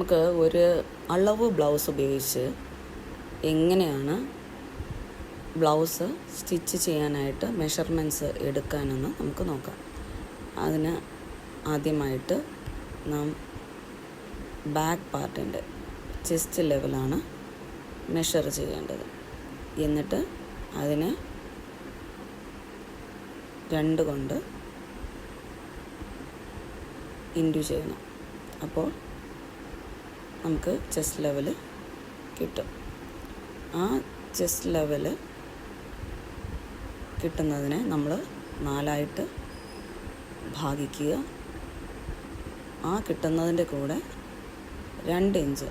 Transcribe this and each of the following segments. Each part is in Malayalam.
നമുക്ക് ഒരു അളവ് ബ്ലൗസ് ഉപയോഗിച്ച് എങ്ങനെയാണ് ബ്ലൗസ് സ്റ്റിച്ച് ചെയ്യാനായിട്ട് മെഷർമെൻറ്റ്സ് എടുക്കാനെന്ന് നമുക്ക് നോക്കാം. അതിന് ആദ്യമായിട്ട് നാം ബാക്ക് പാർട്ടിൻ്റെ ചെസ്റ്റ് ലെവലാണ് മെഷർ ചെയ്യേണ്ടത്. എന്നിട്ട് അതിനെ 2 കൊണ്ട് ഇൻറ്റു ചെയ്യണം. അപ്പോൾ നമുക്ക് ചെസ്റ്റ് ലെവൽ കിട്ടും. ആ ചെസ്റ്റ് ലെവൽ കിട്ടുന്നതിനെ നമ്മൾ 4 ഭാഗിക്കുക. ആ കിട്ടുന്നതിൻ്റെ കൂടെ 2 ഇഞ്ച്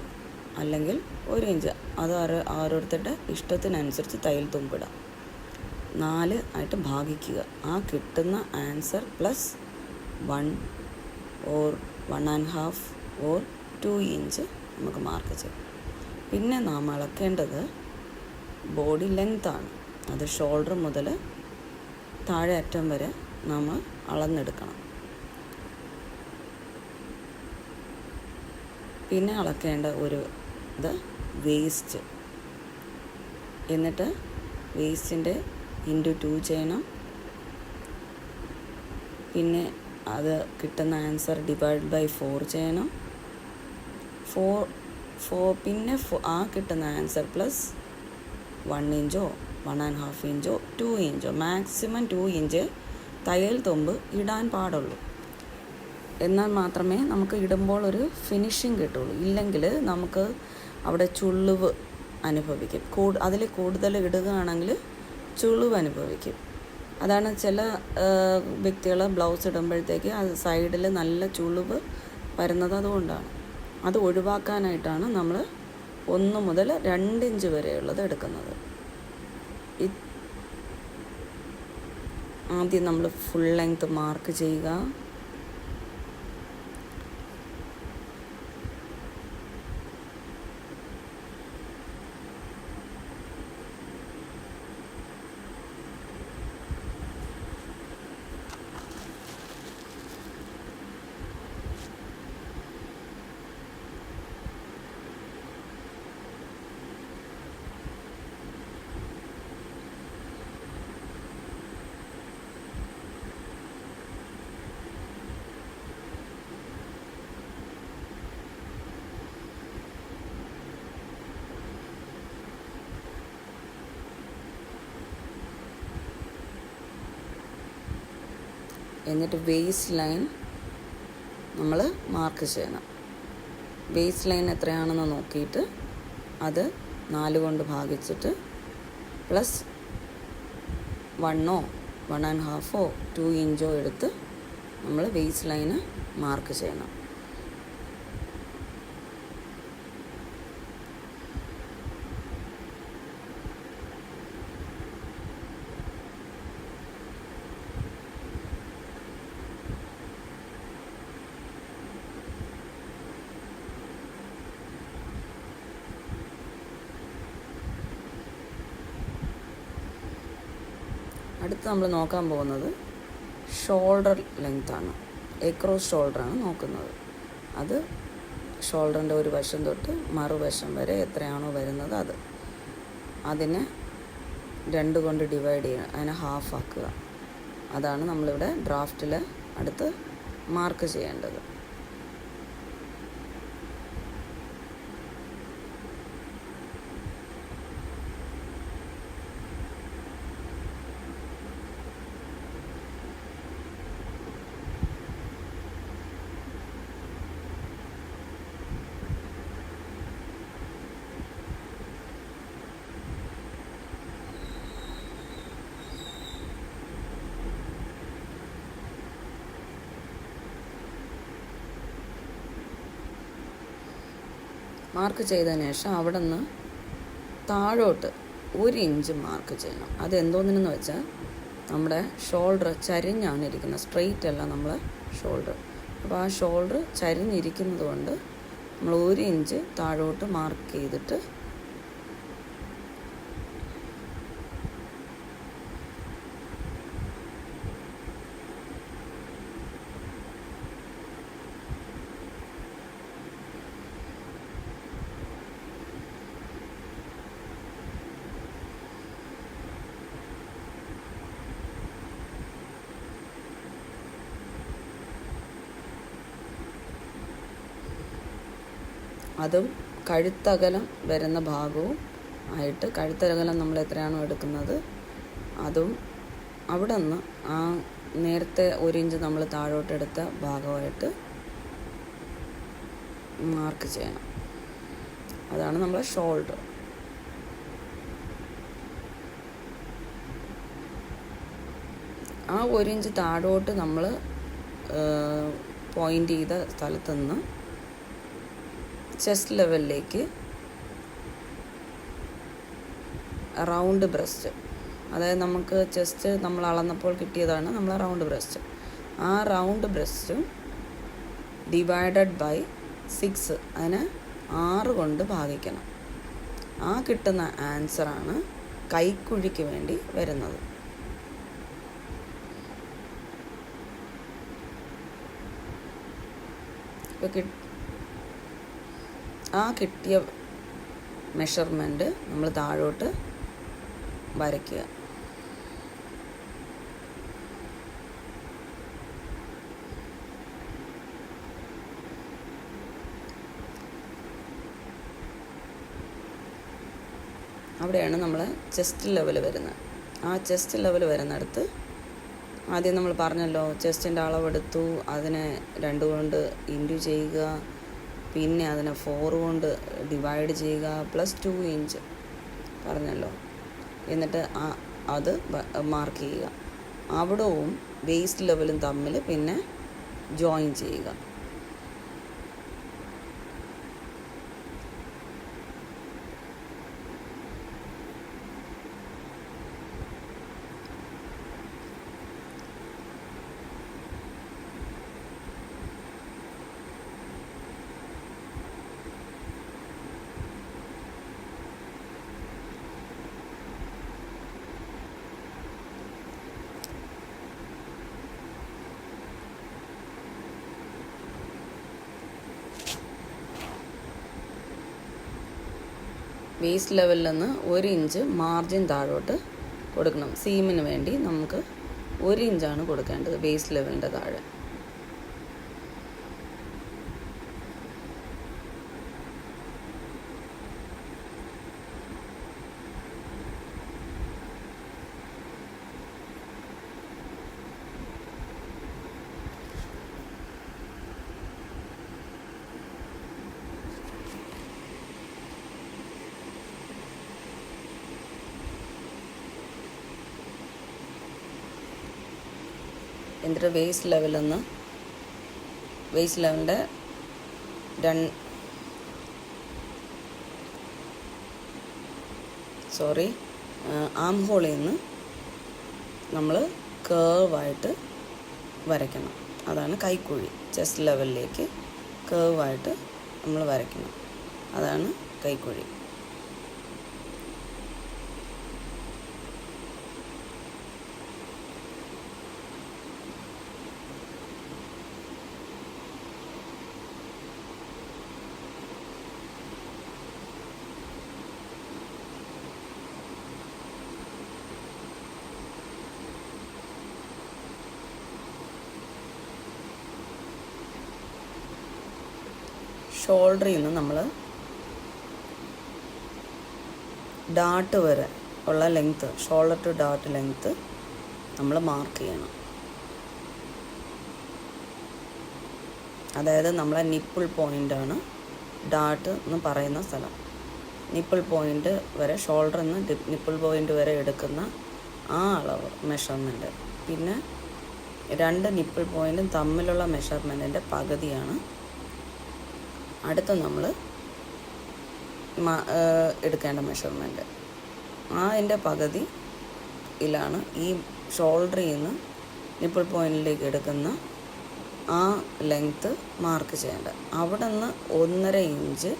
അല്ലെങ്കിൽ 1 ഇഞ്ച്, അത് ഓരോരുത്തരുടെ ഇഷ്ടത്തിനനുസരിച്ച് തയ്യൽ തുമ്പിടാം. 4 ആയിട്ട് ഭാഗിക്കുക. ആ കിട്ടുന്ന answer plus 1 or 1.5 or 2 inch നമുക്ക് മാർക്ക് ചെയ്യാം. പിന്നെ നാം അളക്കേണ്ടത് ബോഡി ലെങ്താണ്. അത് ഷോൾഡർ മുതൽ താഴെ അറ്റം വരെ നാം അളന്നെടുക്കണം. പിന്നെ അളക്കേണ്ട ഒരു ഇത് വേസ്റ്റ്. എന്നിട്ട് വേസ്റ്റിൻ്റെ ഇൻറ്റു 2 ചെയ്യണം. പിന്നെ അത് കിട്ടുന്ന ആൻസർ ഡിവൈഡ് ബൈ 4 ചെയ്യണം. പിന്നെ ആ കിട്ടുന്ന ആൻസർ പ്ലസ് 1 ഇഞ്ചോ 1.5 ഇഞ്ചോ 2 ഇഞ്ചോ, മാക്സിമം 2 ഇഞ്ച് തയ്യൽ തുമ്പ് ഇടാൻ പാടുള്ളൂ. എന്നാൽ മാത്രമേ നമുക്ക് ഇടുമ്പോൾ ഒരു ഫിനിഷിങ് കിട്ടുള്ളൂ. ഇല്ലെങ്കിൽ നമുക്ക് അവിടെ ചുളിവ് അനുഭവിക്കും. അതിൽ കൂടുതൽ ഇടുകയാണെങ്കിൽ ചുളിവ് അനുഭവിക്കും. അതാണ് ചില വ്യക്തികൾ ബ്ലൗസ് ഇടുമ്പോഴത്തേക്ക് അത് സൈഡിൽ നല്ല ചുളിവ് വരുന്നത് അതുകൊണ്ടാണ്. അത് ഒഴിവാക്കാനായിട്ടാണ് നമ്മൾ 1 മുതൽ 2 ഇഞ്ച് വരെയുള്ളത് എടുക്കുന്നത്. ആദ്യം നമ്മൾ ഫുൾ ലെങ്ത് മാർക്ക് ചെയ്യുക. എന്നിട്ട് വേസ്റ്റ് ലൈൻ നമ്മൾ മാർക്ക് ചെയ്യണം. വേസ്റ്റ് ലൈൻ എത്രയാണെന്ന് നോക്കിയിട്ട് അത് 4 കൊണ്ട് ഭാഗിച്ചിട്ട് പ്ലസ് 1 1.5 2 ഇഞ്ചോ എടുത്ത് നമ്മൾ വേസ്റ്റ് ലൈന് മാർക്ക് ചെയ്യണം. അടുത്ത് നമ്മൾ നോക്കാൻ പോകുന്നത് ഷോൾഡർ ലെങ്ത്താണ്. എക്രോസ് ഷോൾഡറാണ് നോക്കുന്നത്. അത് ഷോൾഡറിൻ്റെ ഒരു വശം തൊട്ട് മറുവശം വരെ എത്രയാണോ വരുന്നത് അതിനെ 2 കൊണ്ട് ഡിവൈഡ് ചെയ്യുക. അതിനെ ഹാഫ് ആക്കുക. അതാണ് നമ്മളിവിടെ ഡ്രാഫ്റ്റിൽ അടുത്ത് മാർക്ക് ചെയ്യേണ്ടത്. മാർക്ക് ചെയ്തതിന് ശേഷം അവിടെ നിന്ന് താഴോട്ട് 1 ഇഞ്ച് മാർക്ക് ചെയ്യണം. അതെന്തോന്നിനെന്ന് വെച്ചാൽ നമ്മുടെ ഷോൾഡർ ചരിഞ്ഞാണ് ഇരിക്കുന്നത്, സ്ട്രെയിറ്റ് അല്ല നമ്മൾ ഷോൾഡർ. അപ്പോൾ ആ ഷോൾഡർ ചരിഞ്ഞിരിക്കുന്നത് കൊണ്ട് നമ്മൾ 1 ഇഞ്ച് താഴോട്ട് മാർക്ക് ചെയ്തിട്ട് അതും കഴുത്തകലം വരുന്ന ഭാഗവും ആയിട്ട്, കഴുത്തകലം നമ്മൾ എത്രയാണോ എടുക്കുന്നത് അതും അവിടെ നിന്ന് ആ നേരത്തെ 1 ഇഞ്ച് നമ്മൾ താഴോട്ടെടുത്ത ഭാഗമായിട്ട് മാർക്ക് ചെയ്യണം. അതാണ് നമ്മളെ ഷോൾഡർ. ആ 1 ഇഞ്ച് താഴോട്ട് നമ്മൾ പോയിൻ്റ് ചെയ്ത സ്ഥലത്ത് നിന്ന് ചെസ്റ്റ് ലെവലിലേക്ക് റൗണ്ട് ബ്രസ്റ്റ്, അതായത് നമുക്ക് ചെസ്റ്റ് നമ്മൾ അളന്നപ്പോൾ കിട്ടിയതാണ് നമ്മളെ റൗണ്ട് ബ്രസ്റ്റ്. ആ റൗണ്ട് ബ്രസ്റ്റും ഡിവൈഡഡ് ബൈ 6, അതിനെ 6 കൊണ്ട് ഭാഗിക്കണം. ആ കിട്ടുന്ന ആൻസറാണ് കൈക്കുഴിക്ക് വേണ്ടി വരുന്നത്. ഇപ്പോൾ ആ കിട്ടിയ മെഷർമെൻറ്റ് നമ്മൾ താഴോട്ട് വരയ്ക്കുക. അവിടെയാണ് നമ്മൾ ചെസ്റ്റ് ലെവൽ വരുന്നത്. ആ ചെസ്റ്റ് ലെവൽ വരുന്നിടത്ത് ആദ്യം നമ്മൾ പറഞ്ഞല്ലോ, ചെസ്റ്റിൻ്റെ അളവെടുത്തു, അതിനെ 2 കൊണ്ട് ഇൻറ്റു ചെയ്യുക, പിന്നെ അതിനെ 4 കൊണ്ട് ഡിവൈഡ് ചെയ്യുക, +2 ഇഞ്ച് പറഞ്ഞല്ലോ. എന്നിട്ട് അത് മാർക്ക് ചെയ്യുക. അവിടവും വേസ്റ്റ് ലെവലും തമ്മിൽ പിന്നെ ജോയിൻ ചെയ്യുക. വേസ്റ്റ് ലെവലിൽ നിന്ന് 1 ഇഞ്ച് മാർജിൻ താഴോട്ട് കൊടുക്കണം. സീമിന് വേണ്ടി നമുക്ക് 1 ഇഞ്ചാണ് കൊടുക്കേണ്ടത് വേസ്റ്റ് ലെവലിൻ്റെ താഴെ. എന്നിട്ട് വേസ്റ്റ് ലെവലിൽ വേസ്റ്റ് ലെവലിൻ്റെ ആം ഹോളിൽ നിന്ന് നമ്മൾ കേർവായിട്ട് വരയ്ക്കണം. അതാണ് കൈക്കുഴി. ചെസ്റ്റ് ലെവലിലേക്ക് കേർവായിട്ട് നമ്മൾ വരയ്ക്കണം. അതാണ് കൈക്കുഴി. ഷോൾഡറിൽ നിന്ന് നമ്മൾ ഡാർട്ട് വരെ ഉള്ള length, shoulder to dart length നമ്മൾ മാർക്ക് ചെയ്യണം. അതായത് നമ്മളെ നിപ്പിൾ പോയിൻ്റാണ് ഡാർട്ട് എന്ന് പറയുന്ന സ്ഥലം. നിപ്പിൾ പോയിൻ്റ് വരെ, ഷോൾഡറിൽ നിന്ന് നിപ്പിൾ പോയിൻ്റ് വരെ എടുക്കുന്ന ആ അളവ് മെഷർമെൻറ്റ്, പിന്നെ 2 നിപ്പിൾ പോയിൻറ്റും തമ്മിലുള്ള മെഷർമെൻറ്റിൻ്റെ പകുതിയാണ് അടുത്ത നമ്മൾ എടുക്കേണ്ട മെഷർമെൻറ്റ്. അതിൻ്റെ പകുതിയിലാണ് ഈ ഷോൾഡറിൽ നിന്ന് നിപ്പിൾ പോയിൻറ്റിലേക്ക് എടുക്കുന്ന ആ ലെങ്ത്ത് മാർക്ക് ചെയ്യേണ്ടത്. അവിടെ നിന്ന് 1.5 ഇഞ്ച്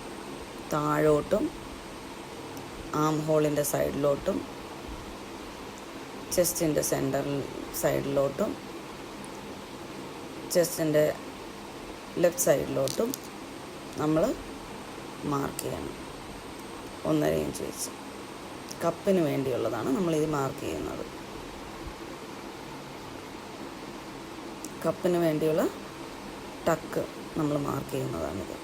താഴോട്ടും ആം ഹോളിൻ്റെ സൈഡിലോട്ടും ചെസ്റ്റിൻ്റെ സൈഡിലോട്ടും ചെസ്റ്റിൻ്റെ ലെഫ്റ്റ് സൈഡിലോട്ടും നമ്മൾ മാർക്ക് ചെയ്യണം 1.5 ഇഞ്ച് വെച്ച്. കപ്പിന് വേണ്ടിയുള്ളതാണ് നമ്മളിത് മാർക്ക് ചെയ്യുന്നത്. കപ്പിന് വേണ്ടിയുള്ള ടക്ക് നമ്മൾ മാർക്ക് ചെയ്യുന്നതാണിത്.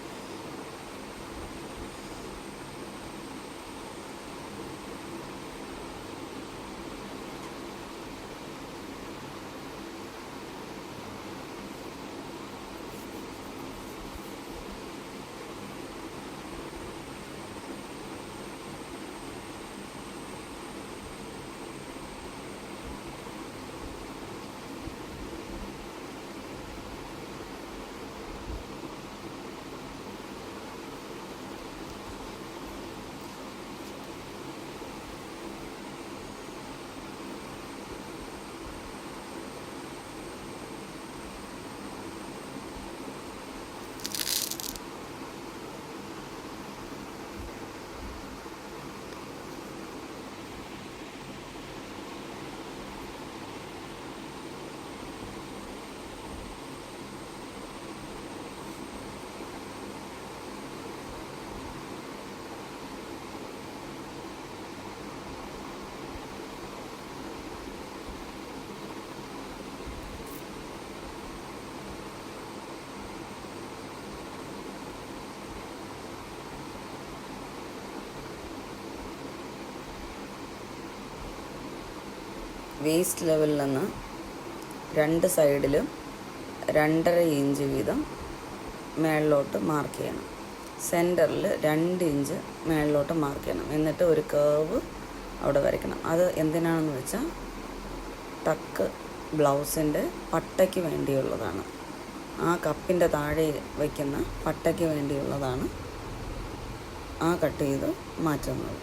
വേസ്റ്റ് ലെവലിൽ നിന്ന് 2 സൈഡിലും 2.5 ഇഞ്ച് വീതം മേളിലോട്ട് മാർക്ക് ചെയ്യണം. സെൻറ്ററിൽ 2 ഇഞ്ച് മേളിലോട്ട് മാർക്ക് ചെയ്യണം. എന്നിട്ട് ഒരു കേർവ് അവിടെ വരയ്ക്കണം. അത് എന്തിനാണെന്ന് വെച്ചാൽ ടക്ക് ബ്ലൗസിൻ്റെ പട്ടയ്ക്ക് വേണ്ടിയുള്ളതാണ്. ആ കപ്പിൻ്റെ താഴെ വയ്ക്കുന്ന പട്ടയ്ക്ക് വേണ്ടിയുള്ളതാണ് ആ കട്ട് ചെയ്ത് മാറ്റുന്നത്.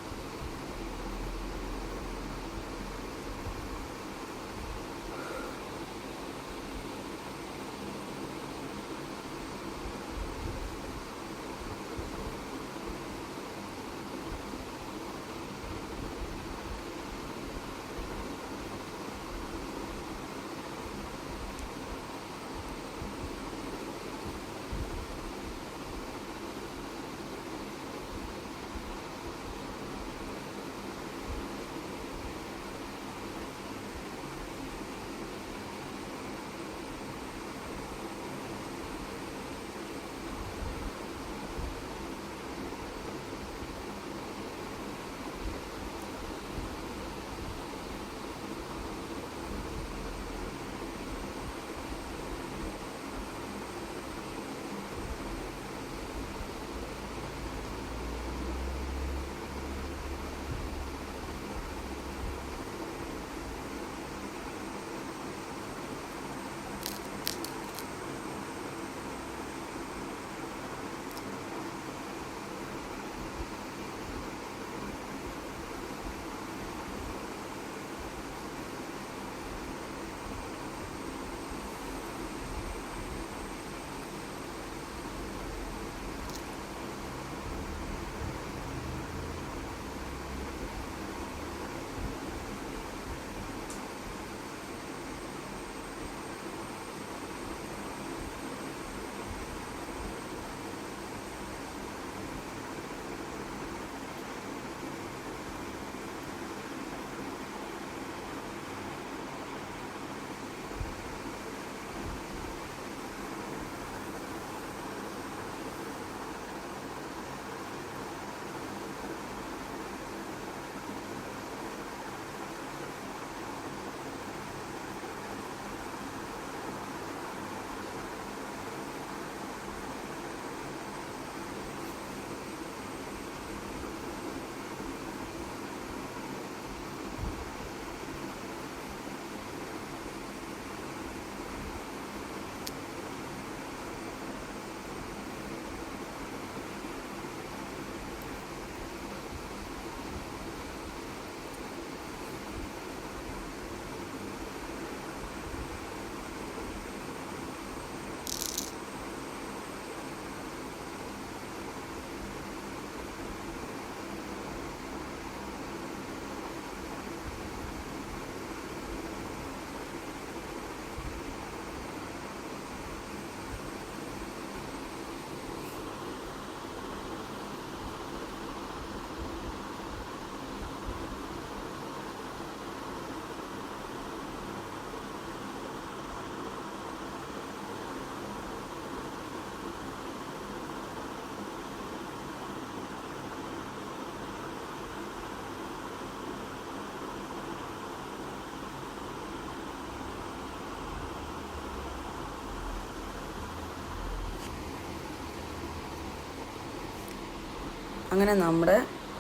അങ്ങനെ നമ്മുടെ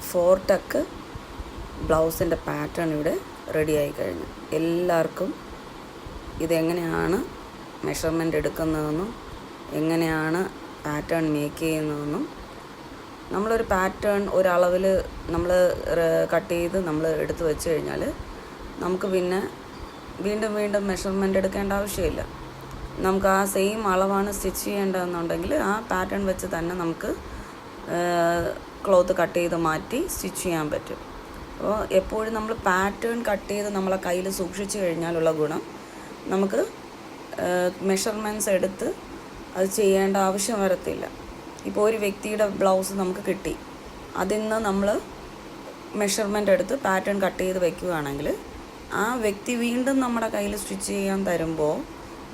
4 ടക്ക് ബ്ലൗസിൻ്റെ പാറ്റേൺ ഇവിടെ റെഡിയായി കഴിഞ്ഞു. എല്ലാവർക്കും ഇതെങ്ങനെയാണ് മെഷർമെൻ്റ് എടുക്കുന്നതെന്നും എങ്ങനെയാണ് പാറ്റേൺ മേക്ക് ചെയ്യുന്നതെന്നും, നമ്മളൊരു പാറ്റേൺ ഒരളവിൽ നമ്മൾ കട്ട് ചെയ്ത് നമ്മൾ എടുത്ത് വെച്ച് കഴിഞ്ഞാൽ നമുക്ക് പിന്നെ വീണ്ടും വീണ്ടും മെഷർമെൻ്റ് എടുക്കേണ്ട ആവശ്യമില്ല. നമുക്ക് ആ സെയിം അളവാണ് സ്റ്റിച്ച് ചെയ്യേണ്ടതെന്നുണ്ടെങ്കിൽ ആ പാറ്റേൺ വെച്ച് തന്നെ നമുക്ക് ക്ലോത്ത് കട്ട് ചെയ്ത് മാറ്റി സ്റ്റിച്ച് ചെയ്യാൻ പറ്റും. അപ്പോൾ എപ്പോഴും നമ്മൾ പാറ്റേൺ കട്ട് ചെയ്ത് നമ്മളെ കയ്യിൽ സൂക്ഷിച്ച് കഴിഞ്ഞാലുള്ള ഗുണം, നമുക്ക് മെഷർമെൻറ്റ്സ് എടുത്ത് അത് ചെയ്യേണ്ട ആവശ്യം വരത്തില്ല. ഇപ്പോൾ ഒരു വ്യക്തിയുടെ ബ്ലൗസ് നമുക്ക് കിട്ടി, അതിൽ നിന്ന് നമ്മൾ മെഷർമെൻ്റ് എടുത്ത് പാറ്റേൺ കട്ട് ചെയ്ത് വയ്ക്കുകയാണെങ്കിൽ ആ വ്യക്തി വീണ്ടും നമ്മുടെ കയ്യിൽ സ്റ്റിച്ച് ചെയ്യാൻ തരുമ്പോൾ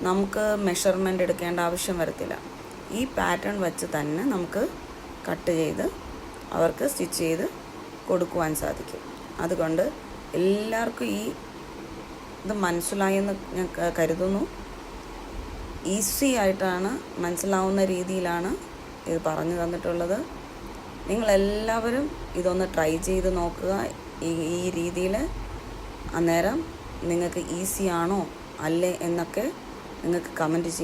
നമുക്ക് മെഷർമെൻ്റ് എടുക്കേണ്ട ആവശ്യം വരത്തില്ല. ഈ പാറ്റേൺ വെച്ച് തന്നെ നമുക്ക് കട്ട് ചെയ്ത് അവർക്ക് സ്റ്റിച്ച് ചെയ്ത് കൊടുക്കുവാൻ സാധിക്കും. അതുകൊണ്ട് എല്ലാവർക്കും ഈ ഇത് മനസ്സിലായെന്ന് ഞാൻ കരുതുന്നു. ഈസി ആയിട്ടാണ്, മനസ്സിലാവുന്ന രീതിയിലാണ് ഇത് പറഞ്ഞു തന്നിട്ടുള്ളത്. നിങ്ങളെല്ലാവരും ഇതൊന്ന് ട്രൈ ചെയ്ത് നോക്കുക ഈ രീതിയിൽ. അന്നേരം നിങ്ങൾക്ക് ഈസി ആണോ അല്ലേ എന്നൊക്കെ നിങ്ങൾക്ക് കമൻറ്റ്